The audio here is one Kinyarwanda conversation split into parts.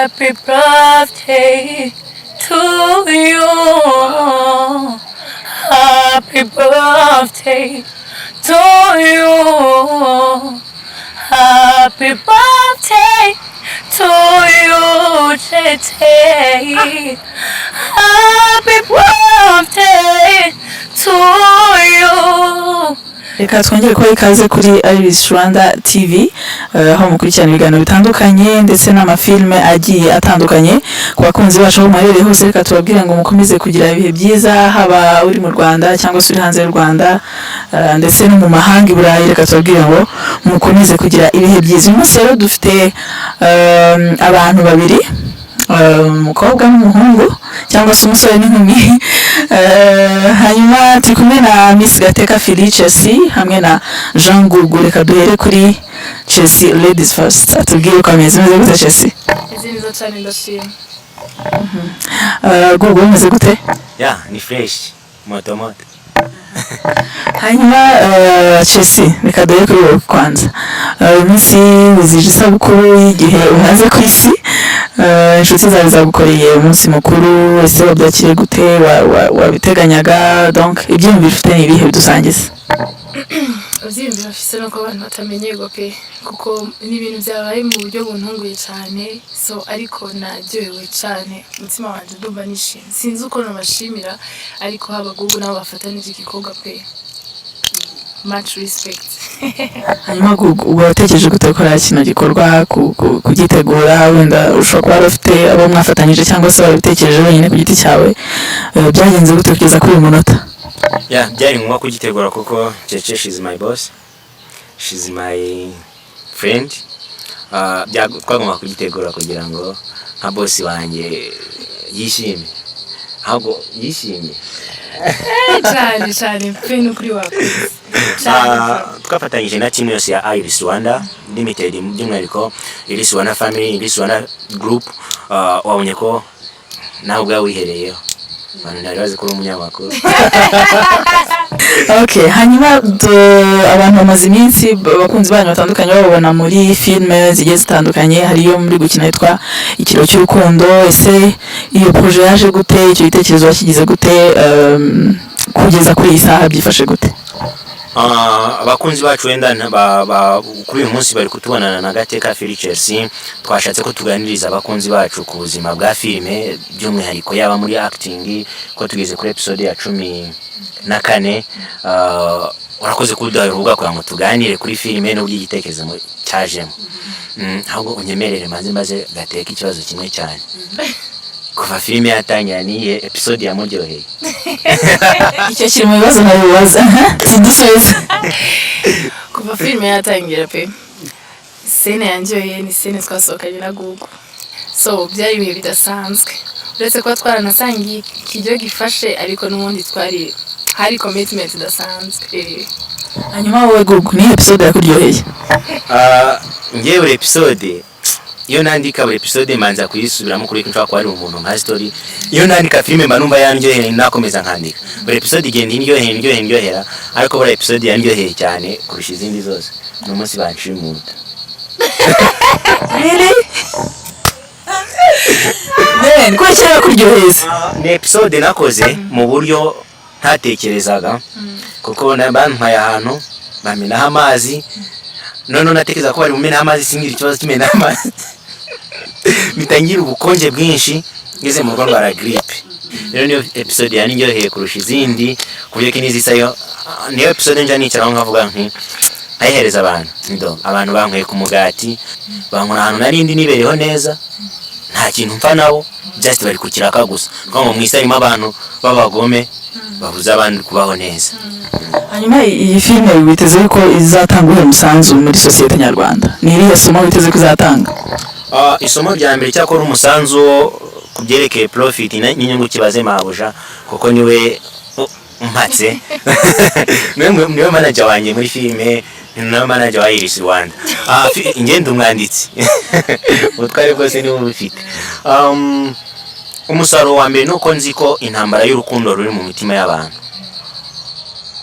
Happy birthday to you. Happy birthday to you. Happy birthday to you today. Happy birthday to you. Reka twongere kuba ikaze kuri Iris Rwanda TV aho mukurikirana ibiganiro bitandukanye ndetse n'amafilme agiye atandukanye ku bakunzi bacu aho muherereye hose. Reka tubabwire ngo mukomeze kugira ibihe byiza, haba uri mu Rwanda cyangwa se uri hanze y'u Rwanda ndetse no mu mahanga i Burayi. Reka tubabwire ngo mukomeze kugira ibihe byiza. Uyu munsi rero dufite abantu babiri, umukobwa n'umuhungu cyangwa se umusore n'inkumi. Hanyuma turi kumwe na Miss Gateka Philly Chelsea hamwe na Jean Gugu. Reka duhere kuri Chelsea, ladies first. Atubwire uko ameze gute Chelsea? Nziza cyane ndashima. Gugu umeze gute? Ya, ni fresh. Moto. Hanyuma Chelsea, reka duhere kuri wowe kwanza. Miss wizije isabukuru y'igihe umaze ku isi. Inshuti zawe zagukoreye umunsi mukuru, ese wabyakiriye gute? Wabiteganyaga? Donc ibyiyumviro ufite ni ibihe bidusangiza? Ubyiyumviro ufite nuko abantu batamenyerwa pe, kuko n'ibintu byabaye mu buryo buntunguye cyane, so ariko naryohewe cyane, umutima wanjye ndumva nishimye. Sinzi uko nabashimira, ariko haba Gugu nabo bafatanije igikorwa pe. Much respect. Hanyuma Gugu watekereje gute gukora kino gikorwa, kugitegura? Wenda ushobora kuba warafite abo mwafatanyije cyangwa se wabitekereje wenyine ku giti cyawe? Byagenze gute kugeza kuri uyu munota? Ya, byari ngombwa kugitegura kuko Cheche she's my boss, she's my friend. Twagomba kugitegura kugira ngo nka boss wanjye yishime. Ahubwo yishimye cyane pe n'ukuri wakoze. Twafatanyije na team yose ya Iris Rwanda Limited, by'umwihariko Iris Rwanda Family, Iris Rwanda Group. Wabonye ko nawe ubwawe wihereyeho, abantu ntari bazi ko uri umunyamakuru. Okay, hanyuma abantu bamaze iminsi abakunzi banyu batandukanye babona muri filme zigiye zitandukanye, hariyo muri gukina yitwa Ikiro cy'urukundo. Ese iyo projet yaje gute? Icyo gitekerezo wakigize gute? Kugeza kuri iyi saha byifashe gute? Abakunzi bacu wenda kuri uyu munsi bari kutubonana na Gateka Philly Chelsea. Twashatse ko tuganiriza abakunzi bacu ku buzima bwa filme, by'umwihariko yaba muri acting, ko tugeze kuri episode ya 14. Urakoze kuduha urubuga kugira ngo tuganire kuri filme n'uburyo igitekerezo cyajemo. Ahubwo unyemerere maze Gateka ikibazo kimwe cyane. Kuva filme yatangira niye episode yamuryoheye? Icyo kiri mu bibazo nabibaza. Sidusubiza. Kuva filme yatangira pe, scene yanjyoheye ni scene twasohokanye na Gugu, so byari ibihe bidasanzwe. Uretse ko twaranasangiye ikiryo gifashe, ariko n'ubundi hari commitment idasanzwe. Hanyuma wowe Gugu, ni episode yakuryoheye? Ngewe episode iyo nandika buri episode manza kuyisubiramo kuri nshaka ko ari umuntu nka story. Iyo nandika filme mba numva yanjyoheye, nakomeza nkandika buri episode igenda indyohera, ariko buri episode yanjyoheye cyane kurusha izindi zose n'umunsi banshimuta. Really? Ko cyera kuryoheza? Ni episode nakoze mu buryo ntatekerezaga, kuko nabampaye ahantu bamenaho amazi, none natekereza ko bari mumena amazi, singira ikibazo kimena amazi. Bitangira ubukonje bwinshi, ngeze mu Rwanda bara grippe. Rero niyo episode yanjyoheye kurusha izindi, kuburyo kinizisayo niyo episode nja nicara nkavuga nti ayihereza abantu bankwiye ku mugati, bankora ahantu narindi nibereho neza, nta kintu mfa nabo, just bari kukiraka gusa. Ngo mwisarimo abantu babagome babuza abantu kubaho neza. Hanyuma iyi filme witeze ko izatanga umusanzu muri societe nyarwanda? Ni irihe somo witeze ko izatanga? Isomo rya mbere cyakora umusanzu kubyerekeye profit n'inyungu kibaze mabuja, kuko niwe mpatse. Niwe manager wanjye muri filme, niwe manager wa Iris Rwanda. Ingendo umwanditsi. Ubutware bwose niwe ubufite. Umusaruro wa mbere nuko nzi ko intambara y'urukundo ruri mu mitima y'abantu.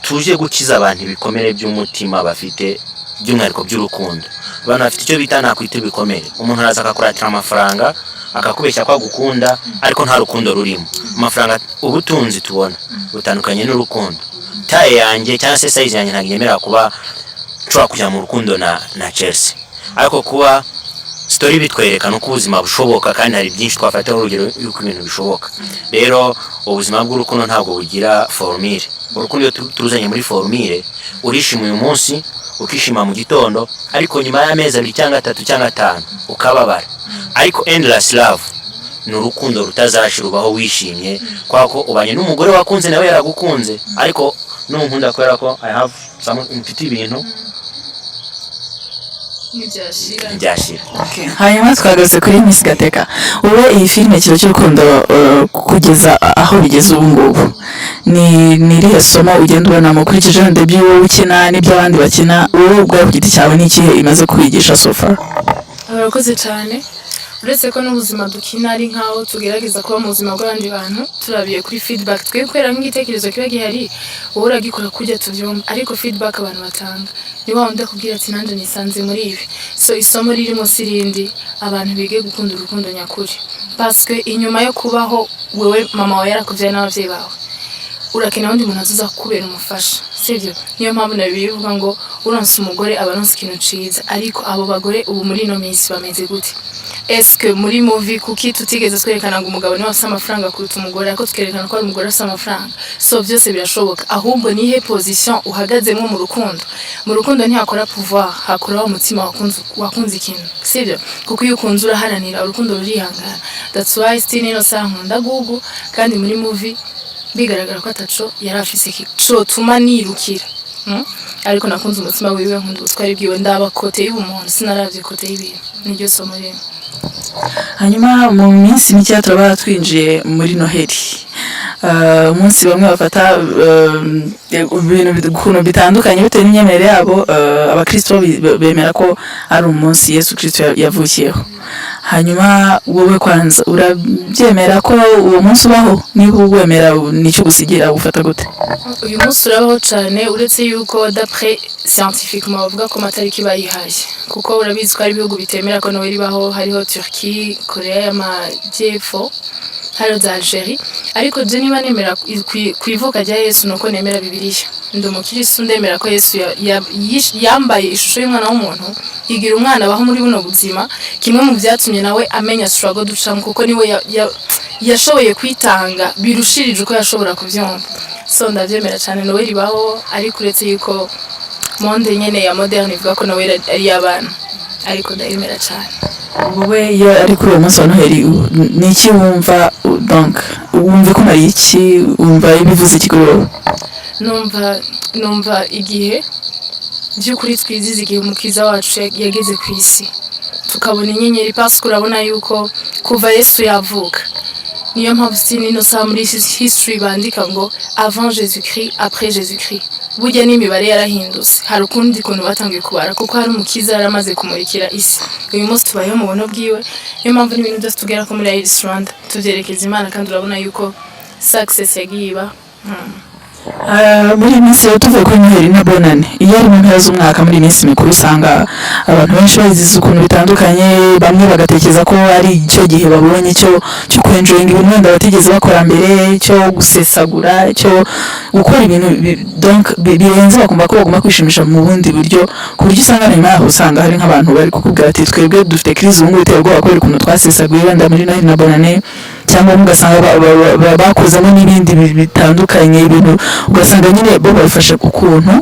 Tuje gukiza abantu ibikomere by'umutima bafite, by'umwihariko by'urukundo. Abantu bafite icyo bita nakwita ibikomere. Umuntu araza akakuratira amafaranga akakubeshya ko agukunda ariko nta rukundo rurimo. Amafaranga ubutunzi tubona butandukanye n'urukundo. Taye yanjye cyangwa se size yanjye ntabwo yemera kuba nshobora kujya mu rukundo na Chelsea, ariko kuba story bitwerekana uko ubuzima bushoboka kandi hari byinshi twafatira urugero yuko ibintu bishoboka. Rero ubuzima bw'urukundo ntabwo bugira formule. Urukundo iyo turuzanye muri formule, urishima uyu munsi ukishima mu gitondo, ariko nyuma y'amezi 2 cyangwa 3 cyangwa 5 ukababara. Ariko endless love ni urukundo rutazashira ubaho wishimye, kwako ubanye n'umugore wakunze nawe yaragukunze, ariko nunkunda kwera ko I have some mfite ibintu njyashira. Hanyuma twagaze kuri Miss Gateka. Wowe iyi filime kiro cy'urukundo kugeza aho bigeze ubu ngubu, ni irihe somo ugenda ubona mukurikije debut wowe ukina n'ibyo abandi bakina, wowe ubwawe ku giti cyawe ni ikihe imaze kwigisha so far? Urakoze cyane. Uretse ko n'ubuzima dukina ari nkaho tugerageza kuba mu buzima bw'abandi bantu, turabiye kuri feedback twebwe nk'igitekerezo kiba gihari, wowe uragikora kujya tubyumva, ariko feedback abantu batanga ni wa wundi akubwira ati nanjye nisanze muri ibi. So isomo ririmo sirindi, abantu bige gukunda urukundo nyakuri, parce que inyuma yo kubaho wewe mama wawe yarakuvyaye n'abavyeyi bawe, urakenera undi muntu azuza kubera umufasha, sivyo? Niyo mpamvu nabivuga ngo uronse umugore abaronse ikintu ciza, ariko abo bagore ubu muri no minsi bameze gute? Eske muri movie kuki tutigeze twerekana ngo umugabo niwe afite amafaranga kuruta umugore, ariko twerekana ko ari umugore afite amafaranga? So byose birashoboka, ahubwo nihe position uhagazemo mu rukundo. Mu rukundo ntihakora pouvoir, hakora umutima wakunze ikintu, sivyo? Kuko iyo ukunze uraharanira, urukundo rurihangana. That's why still nino sankunda gugu, kandi muri movie bigaragara ko ataco yari afise cyo tuma nirukira. Ariko nakunze umutima wiwe, nkunda utwari bwiwe, ndaba kote y'ubumuntu, sinaravye kote y'ibintu. Niryo somo rero. Hanyuma mu minsi mike turaba twinjiye muri Noheli. Umunsi bamwe bafata ibintu kuntu bitandukanye bitewe n'imyemerere yabo. Abakristo bemera ko ari umunsi Yesu Kristo yavukiyeho. Hanyuma wowe kwanza urabyemera ko uwo munsi ubaho? Niba wemera nicyo gusigira ufata gute? Uyu munsi urabaho cyane, uretse yuko d'après scientifiquement bavuga ko amatariki bayihaye, kuko urabizi ko ari ibihugu bitemera ko Noheli ibaho. Hariho Turquie, Korea y'Amajyepfo, hariho za Algerie. Ariko je niba nemera kwivuka rya Yesu nuko nemera Bibiliya. Ndi umukristo, ndemera ko Yesu yambaye ishusho y'umwana w'umuntu, yigira umwana abaho muri buno buzima, kimwe mu byatumye nawe amenya struggle ducamo, kuko niwe yashoboye kwitanga birushirije uko yashobora kubyumva. So ndabyemera cyane Noheli ibaho, ariko uretse yuko monde nyene ya moderne ivuga ko Noheli ari y'abana, ariko ndayemera cyane. Wowe iyo ari kuri uwo munsi wa Noheli ni iki wumva? Donc wumva ko ari iki? Wumva ibivuze iki kuri wowe? Numva igihe by'ukuri twizize igihe umukiza wacu yageze ku isi, tukabona inyenyeri, parce que urabona yuko kuva Yesu yavuka, niyo mpamvu sinino sa muri history bandika ngo avant Jésus-Christ, après Jésus-Christ. Burya n'imibare yarahindutse, hari ukundi kuntu batangiye kubara, kuko hari umukiza yaramaze kumurikira isi. Uyu munsi tubayeho mu buno bwiwe, niyo mpamvu n'ibintu byose tugera ko muri Iris Rwanda tuvyerekeza Imana, kandi urabona yuko success yagiye iba. Muri minsi yo tuvuye kuri Noheli na Bonane, iyo ari mu mpera z'umwaka muri minsi mikuru usanga abantu benshi bazize ukuntu bitandukanye, bamwe bagatekereza ko ari icyo gihe babonye cyo kwenjoyinga ibintu wenda batigeze bakora mbere, cyo gusesagura, cyo gukora ibintu donc birenze, bakumva ko bagomba kwishimisha mu bundi buryo, ku buryo usanga nyuma yaho usanga hari nk'abantu bari kukubwira ati twebwe dufite crise ubu ngubu, biterwa kubera ukuntu twasesaguye wenda muri Noheli na Bonane, cyangwa mugasanga bakozamo n'ibindi bitandukanye, ibintu ugasanga nyine bo babifashe ku kuntu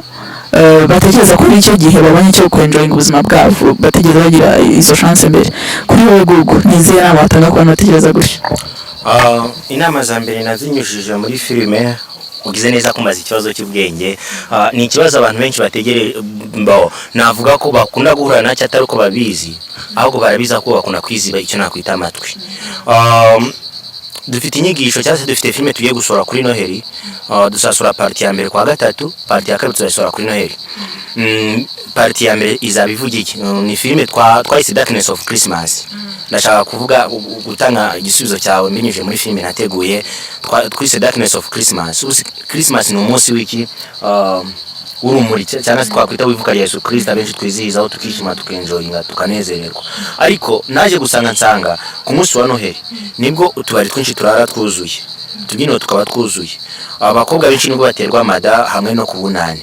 batekereza ko icyo gihe babonye cyo kwenjoyinga ubuzima bwabo, bategereza bagira izo chance mbere. Kuri wowe Gugu, nizihe nama watanga ku bantu bategereza gutyo? Inama za mbere nazinyujije muri filime, ugize neza kumbaza ikibazo cy'ubwenge. Ni ikibazo abantu benshi bategere navuga ko bakunda guhura nacyo atari uko babizi, ahubwo barabiza ko bakunda kwiziba icyo nakwita amatwi. Dufite inyigisho cyangwa se dufite filime tugiye gusora kuri Noheli. Dusasura parti ya mbere kwa gatatu, parti ya kabiri tuzasora kuri Noheli. Parti ya mbere izabivuga iki? Ni filime twayise Darkness of Christmas. Ndashaka kuvuga gutanga igisubizo cyawe mbinyuje muri filime nateguye twise Darkness of Christmas. Christmas ni umunsi wiki urumuri cyangwa se twakwita wivuka Yesu Kristo abenshi twizihizaho tukishima tukenjoyinga tukanezererwa. Ariko naje gusanga nsanga ku munsi wa Noheli nibwo utubari twinshi turara twuzuye, tubyiniro tukaba twuzuye, abakobwa benshi nibwo baterwa amada hamwe no kubunane.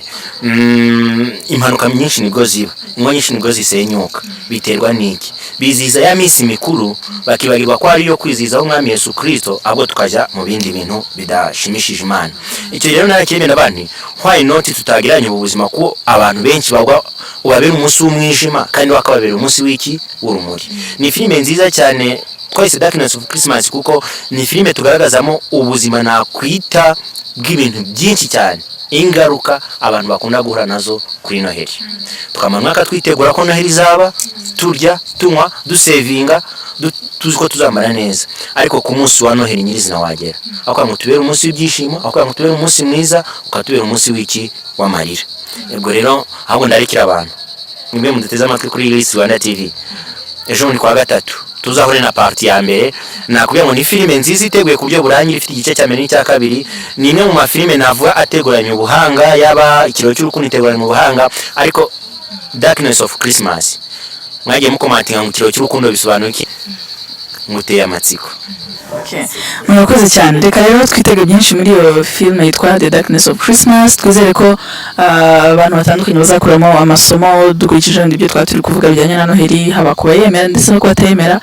Impanuka nyinshi nibwo ziba, ingo nyinshi nibwo zisenyuka. Biterwa n'iki? Biziza ya misi mikuru bakibagirwa ko ari yo kwizizaho umwami Yesu Kristo, abo tukaja mu bindi bintu bidashimishije Imana. Icyo rero narakemera abandi, why not tutagiranye ubuzima ko abantu benshi bagwa ubabera umunsi w'umwijima kandi wakababera umunsi w'iki w'urumuri. Ni filime nziza cyane twise Darkness of Christmas, kuko ni filime tugaragazamo ubuzima nakwita bw'ibintu byinshi cyane, ingaruka abantu bakunda guhura nazo kuri Noheli. Tukamanyaka twitegura ko Noheli zaba, turya tunywa dusevinga tuzi ko tuzamara neza, ariko ku munsi wa Noheli nyirizina wagera aho ngo tubere umunsi w'ibyishimo, aho ngo tubere umunsi mwiza, ukatubera umunsi w'iki w'amarira. Ubwo rero ahubwo ndarekera abantu nimwe muduteze amatwi kuri Iris Rwanda TV, ejo ni kwa gatatu tuzahure na party ya mbere. Nakubwiye ngo ni filime nziza iteguye ku buryo burangira, ifite igice cya mbere n'icya kabiri. Ni imwe mu mafilime navuga ateguranye ubuhanga, yaba ikiro cy'urukundo iteguranye ubuhanga. Ariko Darkness of Christmas mwagiye mukomantinga ngo ikiro cy'urukundo bisobanuye iki? Muteye amatsiko. Murakoze cyane. Reka rero twitege byinshi muri iyo filime yitwa The Darkness of Christmas. Twizere ko abantu batandukanye bazakuramo amasomo dukurikije ibyo twaturi kuvuga bijyanye na Noheli, haba kuba yemera ndetse no kubatayemera.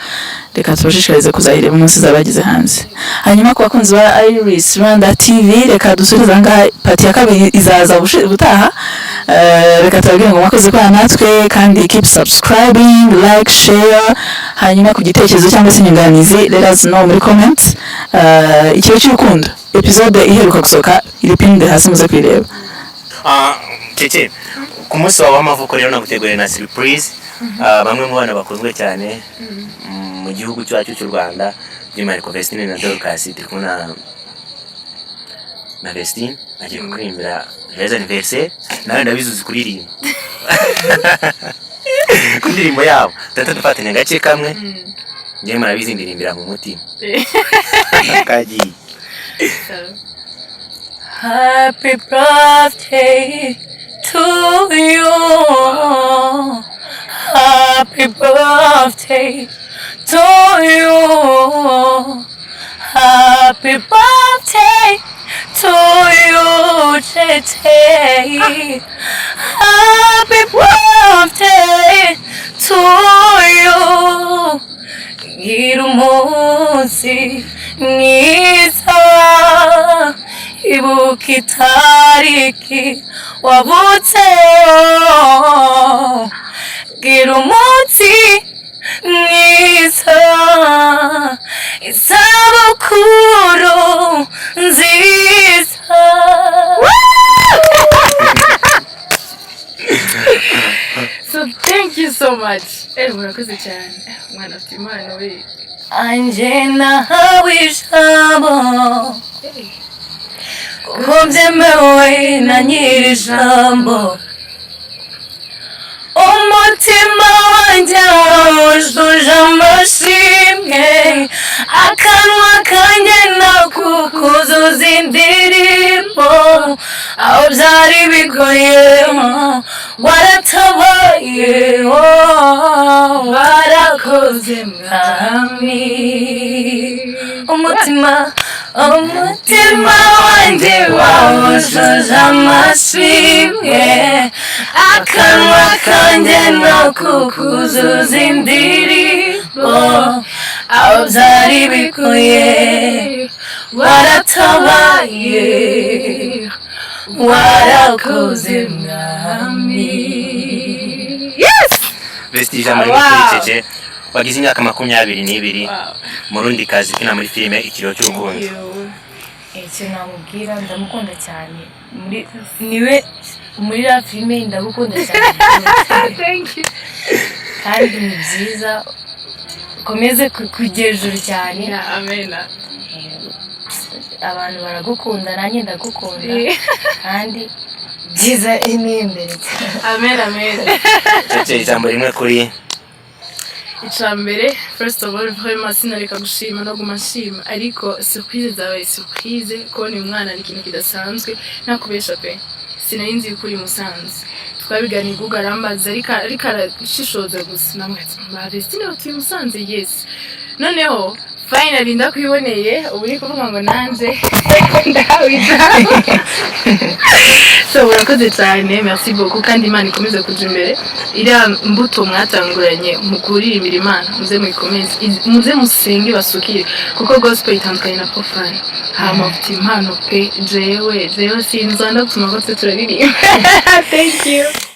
Reka tubashishikarize kuzahireba umunsi zabagize hanze. Hanyuma ku bakunzi ba Iris Rwanda TV, reka dusubiza ngaha pati ya kabiri izaza ubutaha. Reka tubabwire ngo mwakoze kwa natwe, kandi keep subscribing, like, share. Hanyuma ku gitekerezo cyangwa se inyunganizi let us know muri comments. Ikiro cy'urukundo episode iheruka gusoka iripinde hasi muze kwireba. Cece ku munsi wa w'amavuko rero naguteguriye na surprise. Bamwe mu bana bakunzwe cyane mu gihugu cyacu cy'u Rwanda, by'umwihariko Vestine na Dorcas, turi kumwe na Vestine agiye kuririmbira les anniversaires, nawe ndabizuzi kuririmba ku ndirimbo yabo. Dufatanya agace kamwe, njye murabizi ndirimbira mu mutima. Kagiye. Happy birthday to you. Happy birthday to you. Happy birthday to you, Tete. Happy birthday to you. Gira umunsi mwiza, ibuka itariki wavutseho. Gira umunsi mwiza, isabukuru nziza. So thank you so much. Murakoze cyane. Mwana afite impano we. Anje nahawe ijambo, kuko byemewe na nyiri ijambo. Umutima wanjye wujuje amashimwe, akanwa kanjye nakukuzuza indirimbo. Aho byari bigoye waratabaye, warakoze mwami. Umutima wanjye wujuje amashimwe, akanwa kanjye nakukuzuza indirimbo. Aho byari bigoye waratabaye, warakoze mwami. Yes! Vesti ijambo rimwe kuri Cece, wagize imyaka 22 murundi kazi ukina muri filime ikiro cy'urukundo. Icyo namubwira, ndamukunda cyane. Niwe muri la filime ndagukunda cyane. Thank you. Kandi ni byiza komeze kujya hejuru cyane. Amen. Abantu baragukunda, nanjye ndagukunda. Kandi byiza iri imbere. Amen, amen. Cece ijambo rimwe kuri Icambere, first of all, vraiment sinareka gushima no gumashima, ariko surprise zabaye surprise, ko ni umwana ni ikintu kidasanzwe, nakubesha pe. sinari nzi yuko uri Musanze twabiganiye Google arambaza ariko arashishoza gusa namwe ba Vestine batuye Musanze yes noneho finally ndakwiboneye ubu ni kuvuga ngo nanje ndawita so urakoze cyane merci beaucoup kandi Imana ikomeze kuja imbere iriya mbuto mwatanguranye mu kuririmira Imana muze muyikomeze muze musenge basukire kuko gospel itandukanye na profane hama ufite impano pe jewe sinzanda gutuma ko turaririmba thank you